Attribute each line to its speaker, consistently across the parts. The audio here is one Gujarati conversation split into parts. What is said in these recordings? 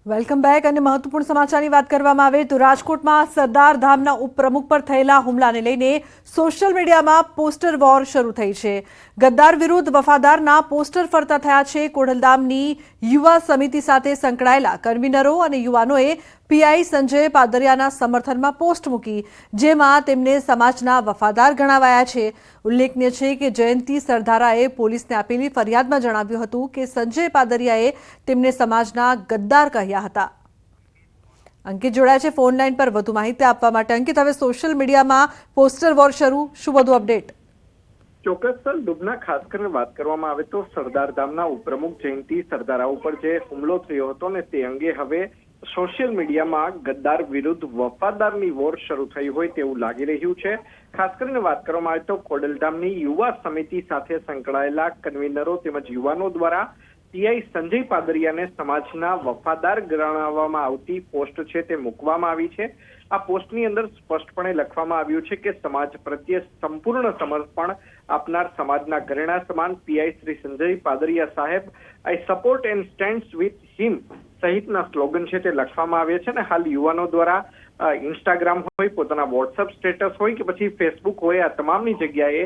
Speaker 1: વેલકમ બેક અને મહત્વપૂર્ણ સમાચારની વાત કરવામાં આવે તો રાજકોટમાં સરદાર ધામના ઉપપ્રમુખ પર થયેલા હુમલાને લઈને સોશિયલ મીડિયામાં પોસ્ટર વોર શરૂ થઈ છે। ગદ્દાર વિરુદ્ધ વફાદારના પોસ્ટર ફરતા થયા છે। કોડલધામની યુવા સમિતિ સાથે સંકળાયેલા કન્વીનરો અને યુવાનોએ પીઆઈ સંજય પાદરિયાના સમર્થનમાં પોસ્ટ મૂકી, જેમાં તેમને સમાજના વફાદાર ગણાવાયા છે। ઉલ્લેખનીય છે કે જયંતિ સરદારાએ પોલીસને આપેલી ફરિયાદમાં જણાવ્યું હતું કે સંજય પાદરિયાએ તેમને સમાજના ગદ્દાર કહ્યા હતા। અંકિત જોડાયા છે ફોન લાઈન પર વધુ માહિતી આપવા માટે। અંકિત, હવે સોશિયલ મીડિયામાં પોસ્ટર વોર શરૂ, શું વધુ અપડેટ?
Speaker 2: ચોક્કસ સર, ડૂબના ખાસ કરીને વાત કરવામાં આવે તો સરદાર ધામના ઉપપ્રમુખ જયંતિ સરદારા ઉપર જે હુમલો થયો હતો ને તે અંગે હવે સોશિયલ મીડિયામાં ગદ્દાર વિરુદ્ધ વફાદારની વોર શરૂ થઈ હોય તેવું લાગી રહ્યું છે। ખાસ કરીને વાત કરવામાં આવે તો ખોડલધામની યુવા સમિતિ સાથે સંકળાયેલા કન્વીનરો તેમજ યુવાનો દ્વારા પીઆઈ સંજય પાદરિયાને સમાજના વફાદાર ગણાવવામાં આવતી પોસ્ટ છે તે મૂકવામાં આવી છે। આ પોસ્ટની અંદર સ્પષ્ટપણે લખવામાં આવ્યું છે કે સમાજ પ્રત્યે સંપૂર્ણ સમર્પણ આપનાર સમાજના ઘરેણા સમાન પીઆઈ શ્રી સંજય પાદરિયા સાહેબ, આઈ support and stands with him સહિતના સ્લોગન છે તે લખવામાં આવ્યા છે। અને હાલ યુવાનો દ્વારા ઇન્સ્ટાગ્રામ હોય, પોતાના વોટ્સઅપ સ્ટેટસ હોય કે પછી ફેસબુક હોય, આ તમામની જગ્યાએ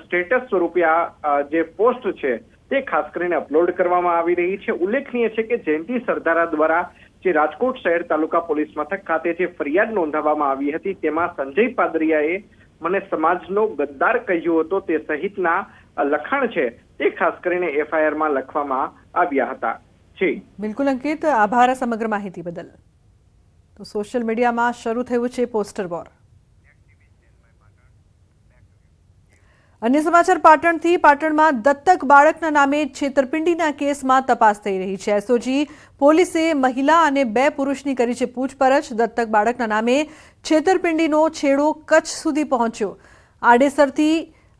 Speaker 2: સ્ટેટસ સ્વરૂપે આ જે પોસ્ટ છે તે ખાસ કરીને અપલોડ કરવામાં આવી રહી છે। ઉલ્લેખનીય છે કે જયંતિ સરદારા દ્વારા જે રાજકોટ શહેર તાલુકા પોલીસ મથક ખાતે જે ફરિયાદ નોંધાવવામાં આવી હતી તેમાં સંજય પાદરિયાએ મને સમાજનો ગદ્દાર કહ્યો હતો તે સહિતના લખાણ છે તે ખાસ કરીને એફઆઈઆરમાં લખવામાં આવ્યા હતા।
Speaker 1: બિલકુલ અંકિત, આભાર સમગ્ર માહિતી બદલ। તો સોશિયલ મીડિયામાં શરૂ થયું છે પોસ્ટર વોર। અન્ય સમાચાર પાટણથી। પાટણમાં દત્તક બાળકના નામે છેતરપિંડીના કેસમાં તપાસ થઈ રહી છે। એસઓજી પોલીસે મહિલા અને 2 પુરુષની કરી છે પૂછપરછ। દત્તક બાળકના નામે છેતરપિંડીનો છેડો કચ્છ સુધી પહોંચ્યો।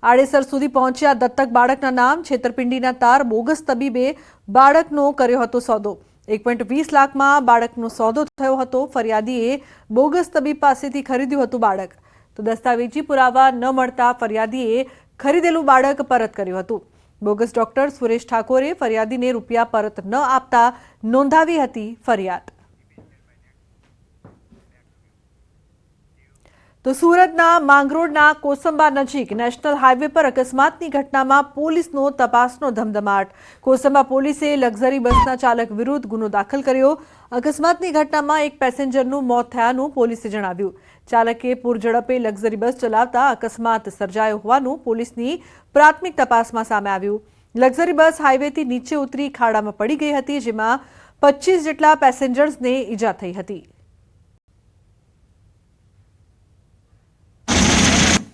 Speaker 1: આડેસર સુધી પહોંચ્યા દત્તક બાળકના નામ, છેતરપિંડીના તાર, બોગસ તબીબે બાળકનો કર્યો હતો સોદો। 1.20 લાખમાં બાળકનો સોદો થયો હતો। ફરિયાદીએ બોગસ તબીબ પાસેથી ખરીદ્યું હતું બાળક, તો દસ્તાવેજી પુરાવા ન મળતા ફરિયાદીએ ખરીદેલું બાળક પરત કર્યું હતું। બોગસ ડોક્ટર સુરેશ ઠાકોરે ફરિયાદીને રૂપિયા પરત ન આપતા નોંધાવી હતી ફરિયાદ। તો સુરતના માંગરોળના કોસંબા નજીક નેશનલ હાઈવે પર અકસ્માતની ઘટનામાં પોલીસનો તપાસનો ધમધમાટ। કોસંબા પોલીસે લક્ઝરી બસના ચાલક વિરુદ્ધ ગુનો દાખલ કર્યો। અકસ્માતની ઘટનામાં એક પેસેન્જરનું મોત થયાનું પોલીસે જણાવ્યું। ચાલકે પૂરઝડપે લક્ઝરી બસ ચલાવતા અકસ્માત સર્જાયો હોવાનું પોલીસની પ્રાથમિક તપાસમાં સામે આવ્યું। લક્ઝરી બસ હાઈવેથી નીચે ઉતરી ખાડામાં પડી ગઈ હતી, જેમાં 25 જેટલા પેસેન્જર્સને ઈજા થઈ હતી।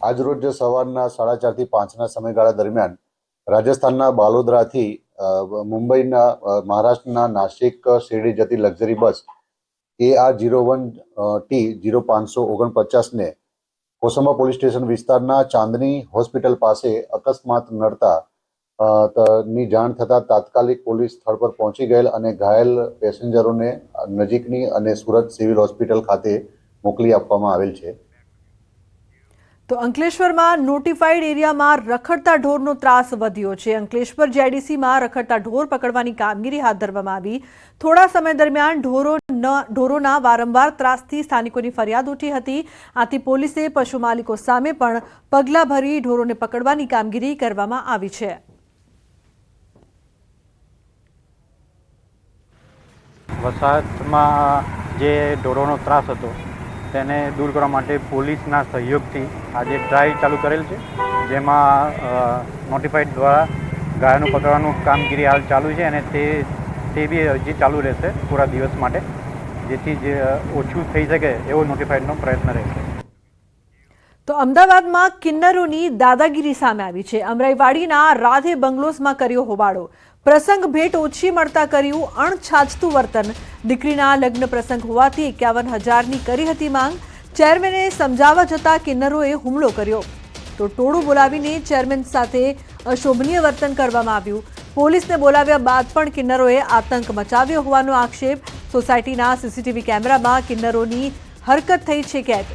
Speaker 3: આજરોજ સવારના 4:30 થી 5ના સમયગાળા દરમિયાન રાજસ્થાનના બાલોદરાથી મુંબઈના મહારાષ્ટ્રના નાસિક શિરડી જતી લક્ઝરી બસ AR01T0549 ને કોસંબા પોલીસ સ્ટેશન વિસ્તારના ચાંદની હોસ્પિટલ પાસે અકસ્માત નડતા ની જાણ થતાં તાત્કાલિક પોલીસ સ્થળ પર પહોંચી ગયેલ અને ઘાયલ પેસેન્જરોને નજીકની અને સુરત સિવિલ હોસ્પિટલ ખાતે મોકલી આપવામાં આવેલ છે।
Speaker 1: તો અંકલેશ્વરમાં નોટિફાઈડ એરિયામાં રખડતા ઢોરનો ત્રાસ વધ્યો છે। અંકલેશ્વર જેડીસીમાં રખડતા ઢોર પકડવાની કામગીરી હાથ ધરવામાં આવી। થોડા સમય દરમિયાન ઢોરોના વારંવાર ત્રાસથી સ્થાનિકોની ફરિયાદ ઉઠી હતી। આથી પોલીસે પશુ માલિકો સામે પણ પગલાં ભરી ઢોરોને પકડવાની કામગીરી કરવામાં આવી છે।
Speaker 4: વસાહતમાં જે ઢોરોનો ત્રાસ હતો તેને દૂર કરવા માટે પોલીસના સહયોગથી આજે ડ્રાઈવ ચાલુ કરેલ છે, જેમાં નોટિફાઈડ દ્વારા ગાયોનું પકડવાનું કામગીરી હાલ ચાલુ છે અને તે બી હજી ચાલુ રહેશે પૂરા દિવસ માટે, જેથી જે ઓછું થઈ શકે એવો નોટિફાઈડનો પ્રયત્ન રહેશે।
Speaker 1: તો અમદાવાદમાં કિન્નરોની દાદાગીરી સામે આવી છે। અમરાઈવાડીના રાધે બંગલોઝમાં કર્યો હોબાળો। પ્રસંગ ભેટ ઓછી મળતા કર્યું અણછાજતું વર્તન। દીકરીના લગ્ન પ્રસંગ હોવાથી 51,000ની કરી હતી માંગ। ચેરમેને સમજાવવા જતા કિન્નરોએ હુમલો કર્યો, તો ટોળું બોલાવીને ચેરમેન સાથે અશોભનીય વર્તન કરવામાં આવ્યું। પોલીસને બોલાવ્યા બાદ પણ કિન્નરોએ આતંક મચાવ્યો હોવાનો આક્ષેપ। સોસાયટીના સીસીટીવી કેમેરામાં કિન્નરોની હરકત થઈ છે કેદ।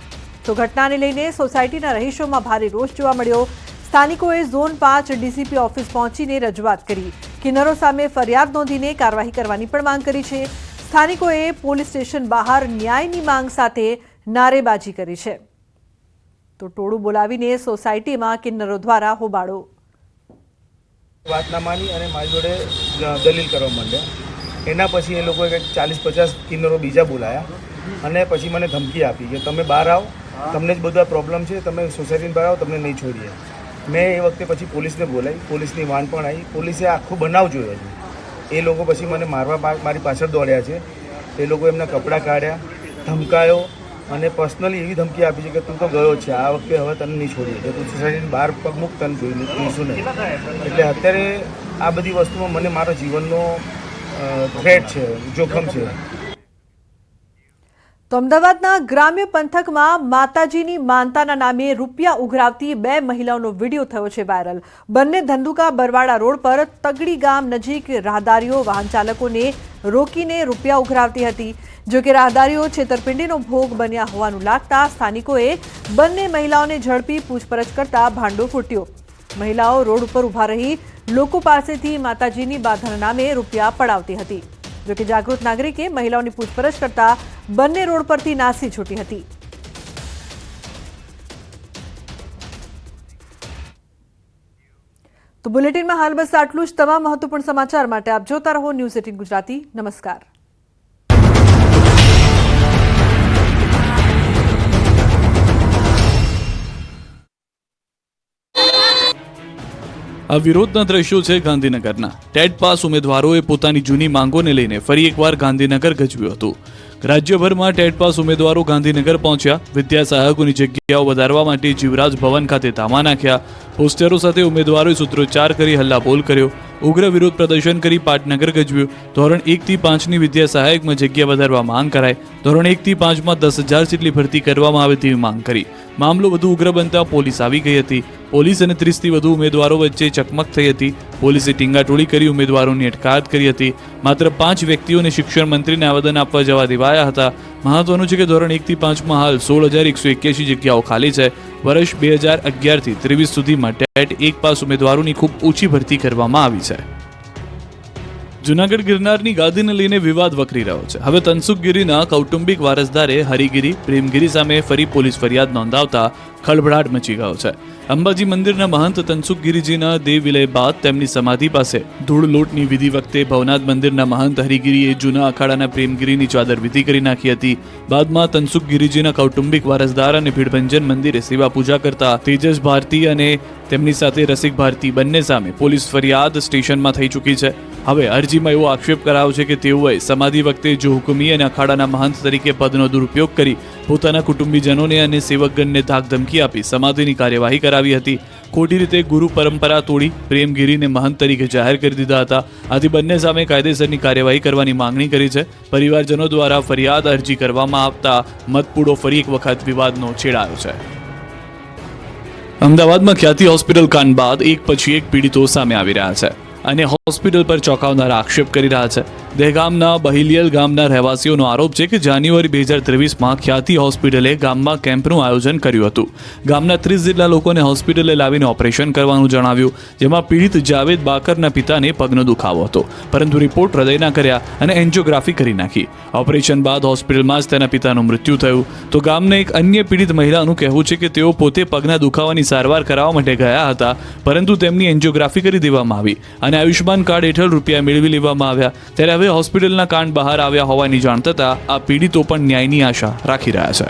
Speaker 1: તો ઘટનાને લઈને સોસાયટીના રહીશોમાં ભારે રોષ જોવા મળ્યો। સ્થાનિકોએ ઝોન 5 ડીસીપી ઓફિસ પહોંચીને રજૂઆત કરી। કિન્નરો સામે ફરિયાદ નોંધીને કાર્યવાહી કરવાની પણ માંગ કરી છે। સ્થાનિકોએ પોલીસ સ્ટેશન બહાર ન્યાયની માંગ સાથે નારેબાજી કરી છે. તો ટોળું બોલાવીને સોસાયટીમાં કિન્નરો દ્વારા હોબાળો.
Speaker 5: વાત ના માની અને મારી જોડે દલીલ કરવા માંડ્યા. એના પછી એ લોકોએ કંઈક 40-50 કિન્નરો બીજા બોલાયા અને પછી મને ધમકી આપી કે તમે બહાર આવો, તમને જ બધા પ્રોબ્લેમ છે, તમે સોસાયટીની બહાર આવો, તમને નહીં છોડીએ. મેં એ વખતે પછી પોલીસને બોલાવી, પોલીસની વાન પણ આવી, પોલીસે આખો બનાવ જોયો છે. એ લોકો પછી મને મારવા મારી પાછળ દોડ્યા છે. એ લોકો એમના કપડાં કાઢ્યા, ધમકાયો અને પર્સનલી એવી ધમકી આપી છે કે તું તો ગયો છે, આ વખતે હવે તને નહીં છોડીએ, કે તું સોસાયટીની બહાર પગ મૂક, તને જોઈશું નહીં. એટલે અત્યારે આ બધી વસ્તુમાં મને મારા જીવનનો થ્રેટ છે, જોખમ છે.
Speaker 1: તો અમદાવાદના ગ્રામ્ય પંથકમાં માતાજીની માનતાના નામે રૂપિયા ઉઘરાવતી 2 મહિલાઓનો વિડીયો થયો છે વાયરલ. બંને ધંધુકા બરવાડા રોડ પર તગડી ગામ નજીક રાહદારીઓ વાહન ચાલકોને રોકીને રૂપિયા ઉઘરાવતી હતી. જો કે રાહદારીઓ છેતરપિંડીનો ભોગ બન્યા હોવાનું લાગતા સ્થાનિકોએ બંને મહિલાઓને ઝડપી પૂછપરછ કરતા ભાંડો ફૂટ્યો. મહિલાઓ રોડ ઉપર ઊભા રહી લોકો પાસેથી માતાજીની બાધાના નામે રૂપિયા પડાવતી હતી. જોકે જાગૃત નાગરિકે મહિલાઓની પૂછપરછ કરતા બંને રોડ પરથી નાસી છૂટી હતી. તો બુલેટિનમાં હાલ બસ આટલું જ. તમામ મહત્વપૂર્ણ સમાચાર માટે આપ જોતા રહો ન્યૂઝ 18 ગુજરાતી. નમસ્કાર.
Speaker 6: આ વિરોધના દ્રશ્યો છે ગાંધીનગરના. ટેટ પાસ ઉમેદવારોએ પોતાની જૂની માંગોને લઈને ફરી એકવાર ગાંધીનગર ગજવ્યું હતું. રાજ્યભરમાં ટેટ પાસ ઉમેદવારો ગાંધીનગર પહોંચ્યા. વિદ્યા સહાયકોની જગ્યાઓ વધારવા માટે જીવરાજ ભવન ખાતે ધામા નાખ્યા. પોસ્ટરો સાથે ઉમેદવારોએ સૂત્રોચ્ચાર કરી હલ્લાબોલ કર્યો. ઉગ્ર વિરોધ પ્રદર્શન કરી પાટનગર ગજવ્યું. ધોરણ 1 થી 5ની વિદ્યા સહાયકમાં જગ્યા વધારવા માંગ કરાઈ. ધોરણ 1 થી 5માં 10,000 જેટલી ભરતી કરવામાં આવે તેવી માંગ કરી. મામલો વધુ ઉગ્ર બનતા પોલીસ આવી ગઈ હતી. પોલીસ અને 30થી વધુ ઉમેદવારો વચ્ચે ચકમક થઈ હતી. પોલીસે ટીંગાટોળી કરી ઉમેદવારોની અટકાયત કરી હતી. માત્ર 5 વ્યક્તિઓને શિક્ષણ મંત્રીને આવેદન આપવા જવા દેવાયા હતા. મહત્વનું છે કે ધોરણ 1 થી 5માં હાલ 16,181 જગ્યાઓ ખાલી છે. વર્ષ 2011 થી 23 સુધીમાં ટેટ 1 પાસ ઉમેદવારોની ખૂબ ઓછી ભરતી કરવામાં આવી છે. જૂનાગઢ ગિરનારની ગાદીને લઈને વિવાદ વકરી રહ્યો છે. હવે તનસુખગીરીના કૌટુંબિક વારસદારે હરિગીરી પ્રેમગીરી સામે ફરી પોલીસ ફરિયાદ નોંધાવતા ખળભળાટ મચી ગયો છે. અંબાજી મંદિરના મહંત તનસુખગીરીજીના દેહ વિલય બાદ તેમની સમાધિ પાસે ધૂળ લોટની વિધિ વખતે ભવનાથ મંદિરના મહંત હરિગીરીએ જૂના અખાડાના પ્રેમગીરીની ચાદર વિધિ કરી નાખી હતી. બાદમાં તનસુખગીરીજીના કૌટુંબિક વારસદાર અને ભીડભંજન મંદિરે સેવા પૂજા કરતા તેજસ ભારતી અને તેમની સાથે રસિક ભારતી બંને સામે પોલીસ ફરિયાદ સ્ટેશનમાં થઈ ચૂકી છે. હવે અરજીમાં એવો આક્ષેપ કરાયો છે કે તેઓએ સમાધિ વખતે જોહુકમી અને અખાડાના મહંત તરીકે પદનો દુરુપયોગ કરી પોતાના કુટુંબીજનોને અને સેવકગણને ધાકધમકી આપી સમાધિની કાર્યવાહી કરાવી હતી. ખોટી રીતે ગુરુ પરંપરા તોડી પ્રેમગીરીને મહંત તરીકે જાહેર કરી દીધા હતા. આથી બંને સામે કાયદેસરની કાર્યવાહી કરવાની માંગણી કરી છે. પરિવારજનો દ્વારા ફરિયાદ અરજી કરવામાં આવતા મતપૂડો ફરી એક વખત વિવાદનો છેડાયો છે. અમદાવાદમાં ખ્યાતિ હોસ્પિટલ કાંડ બાદ એક પછી એક પીડિતો સામે આવી રહ્યા છે અને હોસ્પિટલ પર ચોંકાવનારા આક્ષેપ કરી રહ્યા છે. દહેગામના બહિલિયલ ગામના રહેવાસીઓનો આરોપ છે કે જાન્યુઆરી 2023માં ખ્યાતિ હોસ્પિટલે ગામમાં કેમ્પનું આયોજન કર્યું હતું. ગામના 30 જેટલા લોકોને હોસ્પિટલે લાવીને ઓપરેશન કરવાનું જણાવ્યું, જેમાં પીડિત જાવેદ બાકરના પિતાને પગનો દુખાવો હતો, પરંતુ રિપોર્ટ હૃદયના કર્યા અને એન્જિયોગ્રાફી કરી નાખી. ઓપરેશન બાદ હોસ્પિટલમાં જ તેના પિતાનું મૃત્યુ થયું. તો ગામના એક અન્ય પીડિત મહિલાનું કહેવું છે કે તેઓ પોતે પગના દુખાવાની સારવાર કરાવવા માટે ગયા હતા, પરંતુ તેમની એન્જિયોગ્રાફી કરી દેવામાં આવી અને આયુષ્માન કાર્ડ હેઠળ રૂપિયા મેળવી લેવામાં આવ્યા. ત્યારે હવે હોસ્પિટલના કાંડ બહાર આવ્યા હોવાની જાણ થતાં આ પીડિતો પણ ન્યાયની આશા રાખી રહ્યા છે.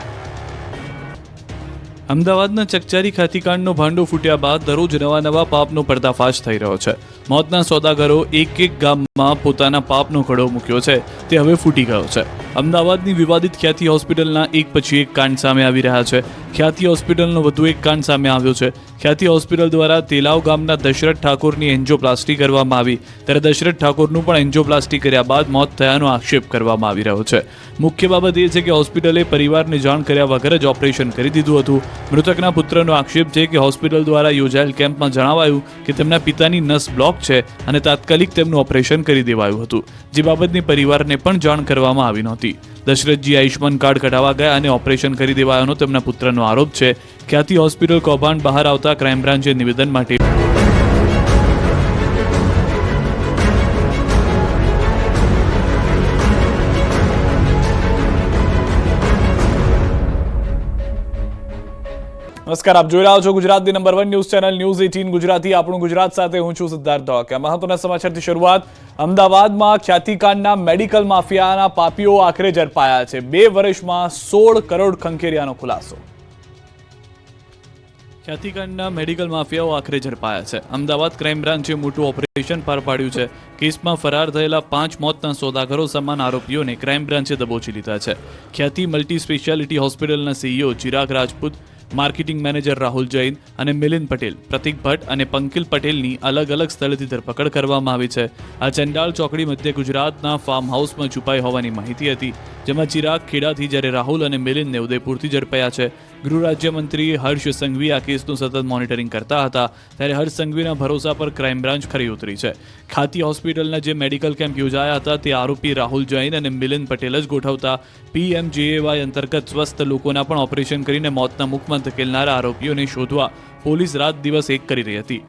Speaker 6: અમદાવાદના ચકચારી ખાતીકાંડનો ભાંડો ફૂટ્યા બાદ દરરોજ નવા પાપનો પર્દાફાશ થઈ રહ્યો છે. મોતના સોદાગરો એક ગામમાં પોતાના પાપનો ખડો મૂક્યો છે તે હવે ફૂટી ગયો છે. અમદાવાદની વિવાદિત ખ્યાતિ હોસ્પિટલના એક પછી એક કાંડ સામે આવી રહ્યા છે. ખ્યાતિ હોસ્પિટલનો વધુ એક કાંડ સામે આવ્યો છે. ખ્યાતિ હોસ્પિટલ દ્વારા તેલાવ ગામના દશરથ ઠાકોરની એન્જિયોપ્લાસ્ટી કરવામાં આવી, ત્યારે દશરથ ઠાકોરનું પણ એન્જિયોપ્લાસ્ટી કર્યા બાદ મોત થયાનો આક્ષેપ કરવામાં આવી રહ્યો છે. મુખ્ય બાબત એ છે કે હોસ્પિટલે પરિવારને જાણ કર્યા વગર જ ઓપરેશન કરી દીધું હતું. મૃતકના પુત્રનો આક્ષેપ છે કે હોસ્પિટલ દ્વારા યોજાયેલ કેમ્પમાં જણાવાયું કે તેમના પિતાની નસ બ્લોક છે અને તાત્કાલિક તેમનું ઓપરેશન કરી દેવાયું હતું, જે બાબતની પરિવારને પણ જાણ કરવામાં આવી નહોતી. દશરથજી આયુષ્માન કાર્ડ કઢાવવા ગયા અને ઓપરેશન કરી દેવાયાનો તેમના પુત્રનો આરોપ છે. ખ્યાતિ હોસ્પિટલ કૌભાંડ બહાર આવતા ક્રાઇમ બ્રાન્ચે નિવેદન માટે
Speaker 7: નમસ્કાર, આપ જોઈ રહ્યા છો ગુજરાતની number 1 news channel news 18 Gujarati. આપણું ગુજરાત સાથે હું છું સિદ્ધાર્થ ધોળકિયા. મહત્વના સમાચારથી શરૂઆત. અમદાવાદમાં ખ્યાતિકાંડના મેડિકલ માફિયાના પાપીઓ આખરે ઝડપાયા છે. 2 વર્ષમાં 16 કરોડ ખંખેરિયાનો ખુલાસો. ખ્યાતિકાંડના મેડિકલ માફિયાઓ આખરે ઝડપાયા છે. અમદાવાદ ક્રાઇમ બ્રાન્ચે મોટું ઓપરેશન પાર પાડ્યું છે. કેસમાં ફરાર થયેલા 5 મોતના સોદાગરો સમાન આરોપીઓને ક્રાઇમ બ્રાન્ચે દબોચી લીધા છે. ખ્યાતિ મલ્ટી સ્પેશિયાલિટી હોસ્પિટલના CEO Chirag Rajput, marketing manager Rahul Jain અને મિલિંદ પટેલ, પ્રતિક ભટ્ટ અને પંકિલ પટેલની અલગ અલગ સ્થળેથી ધરપકડ કરવામાં આવી છે. આ ચંડાળ ચોકડી મધ્ય ગુજરાતના ફાર્મ હાઉસમાં છુપાઈ હોવાની માહિતી હતી, જેમાં ચિરાગ ખેડાથી જ્યારે રાહુલ અને મિલિંદને ઉદયપુરથી ઝડપાયા છે. ગૃહ રાજ્યમંત્રી હર્ષ સંઘવી આ કેસનું સતત મોનિટરિંગ કરતા હતા, ત્યારે હર્ષ સંઘવીના ભરોસા પર ક્રાઇમ બ્રાન્ચ ખરી ઉતરી છે. ખાતી હોસ્પિટલના જે મેડિકલ કેમ્પ યોજાયા હતા તે આરોપી રાહુલ જૈન અને મિલિંદ પટેલ જ ગોઠવતા. PMJAY અંતર્ગત સ્વસ્થ લોકોના પણ ઓપરેશન કરીને મોતના મુખમાં ધકેલનારા આરોપીઓને શોધવા પોલીસ રાત દિવસ એક કરી રહી હતી.